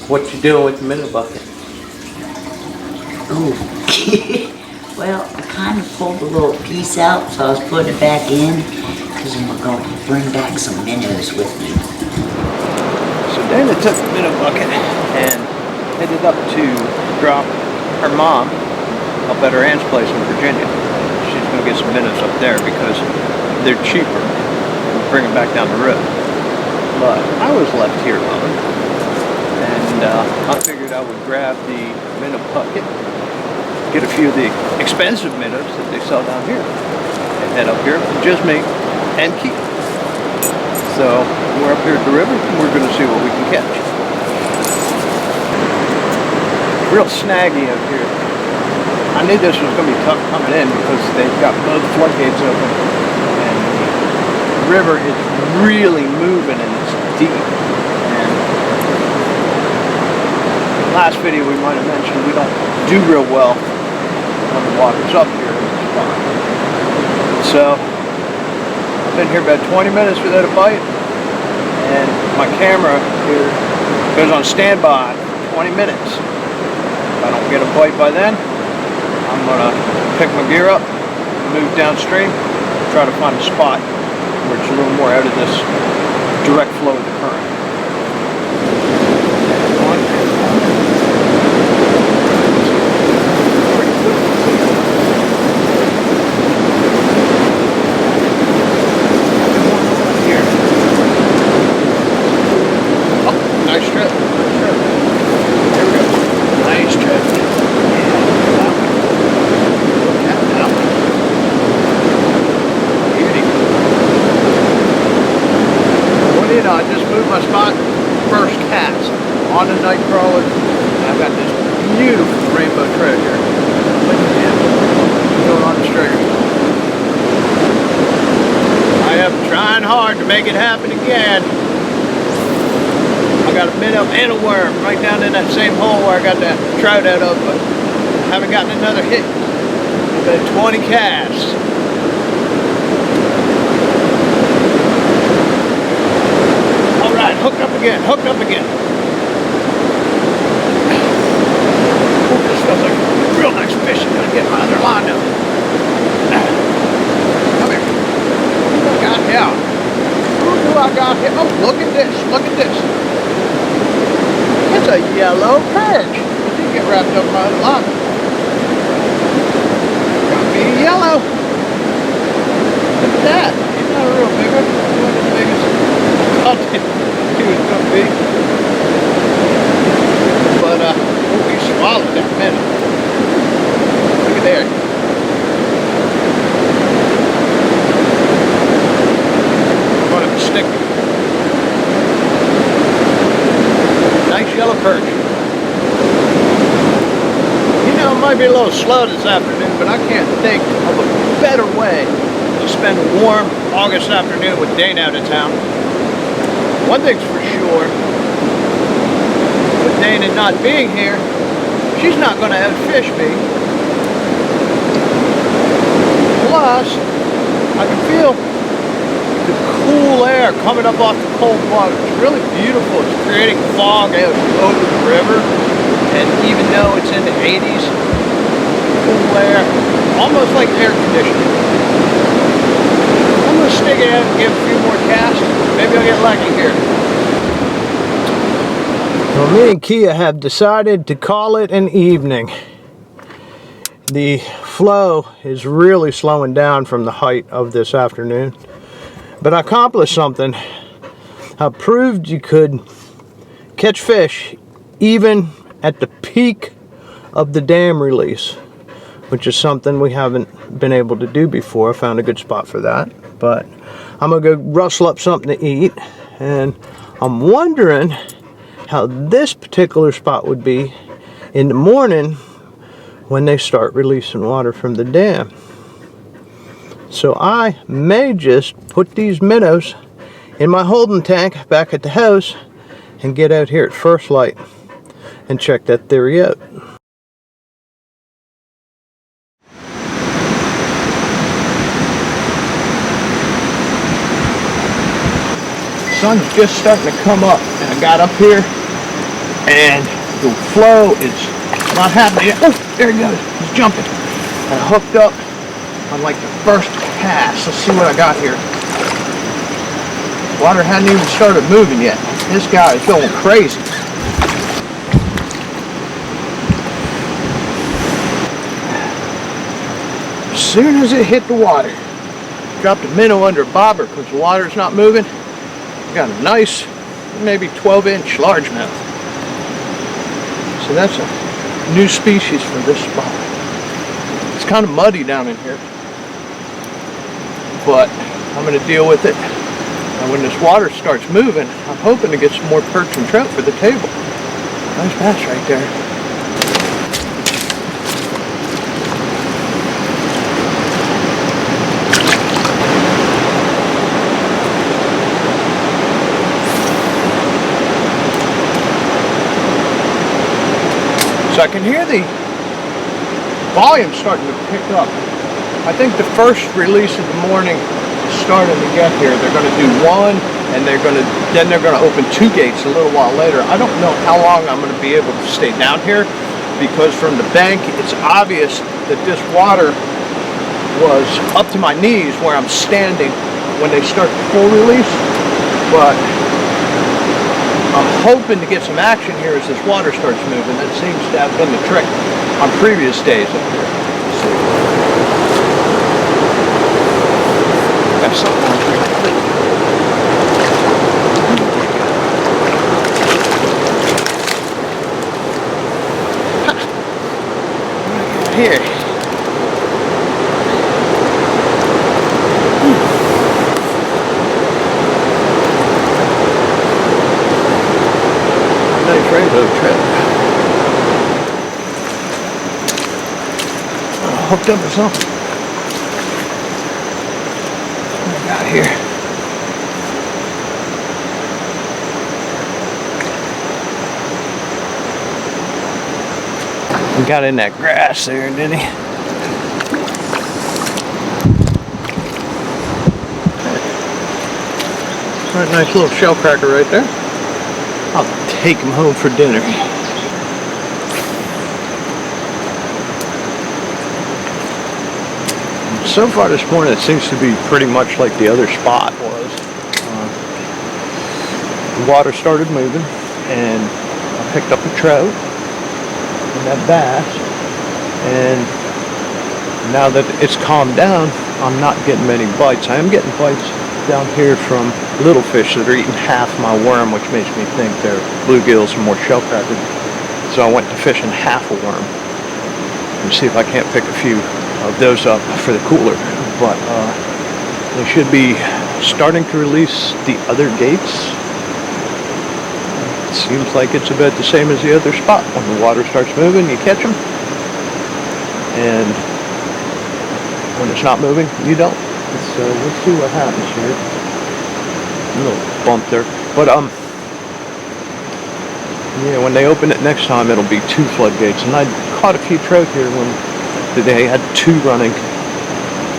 What you doing with the minnow bucket? Oh, well, I kind of pulled a little piece out, so I was putting it back in because I'm going to bring back some minnows with me. So Dana took the minnow bucket and headed up to drop her mom up at her aunt's place in Virginia. She's going to get some minnows up there because they're cheaper and bring them back down the road. But I was left here alone, and I figured I would grab the minnow bucket, get a few of the expensive minnows that they sell down here, and head up here with just me and Keith. So we're up here at the river and we're going to see what we can catch. Real snaggy up here. I knew this was going to be tough coming in because they've got both floodgates open and the river is really moving and it's deep. And last video we might have mentioned we don't do real well when the water's up here in this spot. So I've been here about 20 minutes without a bite, and my camera here goes on standby for 20 minutes. If I don't get a bite by then, I'm gonna pick my gear up, move downstream, try to find a spot where it's a little more out of this direct flow of the current. Nice trip. There we go. Nice trip. Beauty. Well, you know, I just moved my spot. First cast on the night crawler. And I've got this beautiful rainbow trout here. Look at him. Going on the trigger. I am trying hard to make it happen again. I got a minnow and a worm right down in that same hole where I got that trout out of, but haven't gotten another hit. About 20 casts. All right, hooked up again, hooked up again. Oh, this feels like a real nice fish. I'm gonna get my other line now. Come here. Who do I got here? Who do I got here? Oh, look at this, look at this. It's a yellow perch. It didn't get wrapped up by the line. Gotta be yellow. Look at that. He's not a real big one. He's not as big as I thought he was gonna be. But oh, he swallowed that minnow. Look at there. I'm gonna stick it. Nice yellow perch. You know, it might be a little slow this afternoon, but I can't think of a better way to spend a warm August afternoon with Dana out of town. One thing's for sure, with Dana not being here, she's not going to outfish me. Plus, I can feel the cool air coming up off the cold water. It's really beautiful. It's creating fog out over the river, and even though it's in the 80s, cool air, almost like air conditioning. I'm going to stick it out and give a few more casts. Maybe I'll get lucky here. Well, me and Kia have decided to call it an evening. The flow is really slowing down from the height of this afternoon. But I accomplished something. I proved you could catch fish even at the peak of the dam release, which is something we haven't been able to do before. I found a good spot for that. But I'm going to go rustle up something to eat, and I'm wondering how this particular spot would be in the morning when they start releasing water from the dam. So I may just put these minnows in my holding tank back at the house and get out here at first light and check that theory out. Sun's just starting to come up, and I got up here and the flow is not happening yet. Oh, there he goes. He's jumping. I hooked up on like the first cast. Let's see what I got here. Water hadn't even started moving yet. This guy is going crazy. As soon as it hit the water, dropped a minnow under a bobber because the water's not moving. Got a nice, maybe 12-inch largemouth. So that's a new species for this spot. It's kind of muddy down in here, but I'm going to deal with it. And when this water starts moving, I'm hoping to get some more perch and trout for the table. Nice bass right there. So I can hear the volume starting to pick up. I think the first release of the morning is starting to get here. They're going to do one, and then they're going to open 2 gates a little while later. I don't know how long I'm going to be able to stay down here, because from the bank it's obvious that this water was up to my knees where I'm standing when they start the full release. But I'm hoping to get some action here as this water starts moving. That seems to have been the trick on previous days up here. Let's see. Got something on here, I think. Ha! What do I got here? Rainbow trip. Hooked up or something. What I got here? He got in that grass there, didn't he? Right, nice little shellcracker right there. I'll take him home for dinner. So far this morning it seems to be pretty much like the other spot was. The water started moving and I picked up a trout and that bass, and now that it's calmed down I'm not getting many bites. I am getting bites down here from little fish that are eating half my worm, which makes me think they're bluegills and more shellcracker. So I went to fishing half a worm and see if I can't pick a few of those up for the cooler. But they should be starting to release the other gates. It seems like it's about the same as the other spot. When the water starts moving, you catch them, and when it's not moving, you don't. So we'll see what happens here. A little bump there, but yeah, when they open it next time, it'll be 2 floodgates. And I caught a few trout here when they had 2 running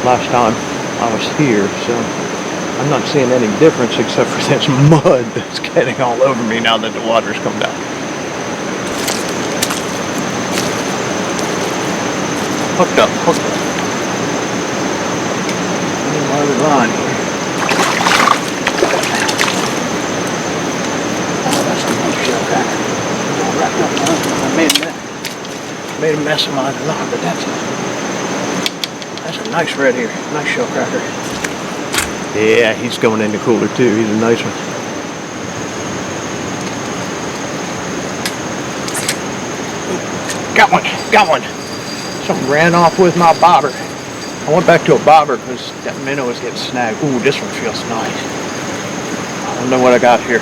last time I was here. So I'm not seeing any difference except for this mud that's getting all over me now that the water's come down. Hooked up. Line here. Oh, that's a nice shellcracker. All wrapped up in the hook. I made a mess of mine a lot, but that's a nice red here. Nice shellcracker. Yeah, he's going in the cooler too. He's a nice one. Got one. Something ran off with my bobber. I went back to a bobber because that minnow was getting snagged. Ooh, this one feels nice. I don't know what I got here.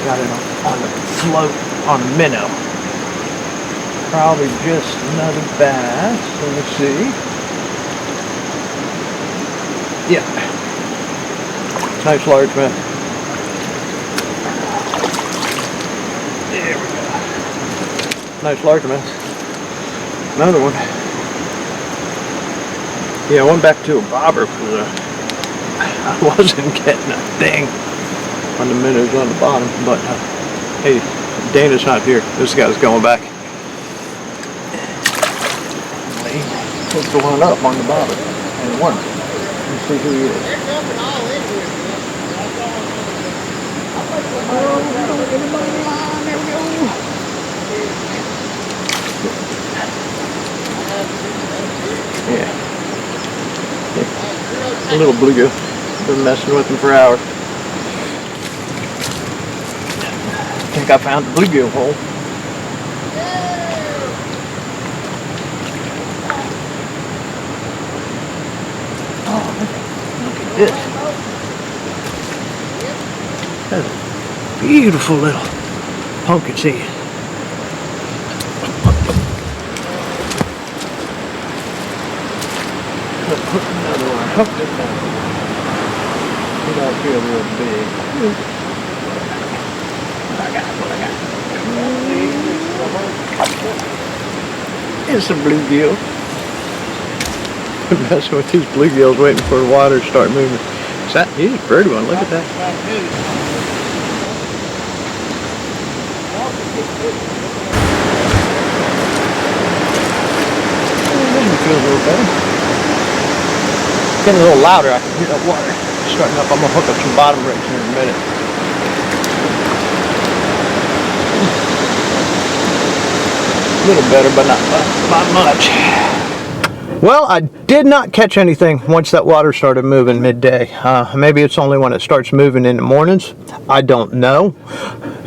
Got it on the float on a minnow. Probably just another bass. Let me see. Yeah. Nice largemouth. There we go. Nice largemouth. Another one. Yeah, I went back to a bobber because I wasn't getting a thing on the minnows on the bottom. But hey, Dana's not here. This guy's going back. Put the one up on the bottom and one. Let's see who he is. Yeah. A little bluegill. Been messing with him for hours. I think I found the bluegill hole. Oh, look at this. That's a beautiful little pumpkin seed. Put another one. Hook this down. He don't feel real big. I got what I got. It's a bluegill. Messing with these bluegills, waiting for the water to start moving. He's a pretty one. Look at that. Feel a little better. Getting a little louder, I can hear that water starting up. I'm gonna hook up some bottom rigs here in a minute. A little better, but not much. Well, I did not catch anything once that water started moving midday. Maybe it's only when it starts moving in the mornings. I don't know.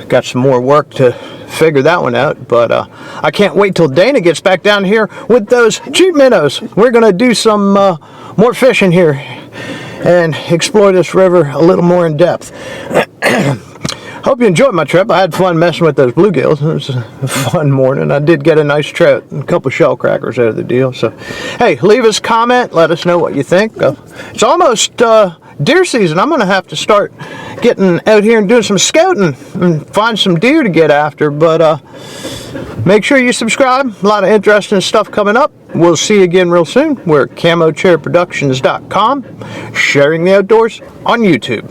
Got some more work to figure that one out, but I can't wait till Dana gets back down here with those cheap minnows. We're gonna do some more fishing here and explore this river a little more in depth. Hope you enjoyed my trip. I had fun messing with those bluegills. It was a fun morning. I did get a nice trout and a couple shellcrackers out of the deal. So, hey, leave us a comment. Let us know what you think. It's almost deer season. I'm going to have to start getting out here and doing some scouting and find some deer to get after. But make sure you subscribe. A lot of interesting stuff coming up. We'll see you again real soon. We're at CamoChairProductions.com, sharing the outdoors on YouTube.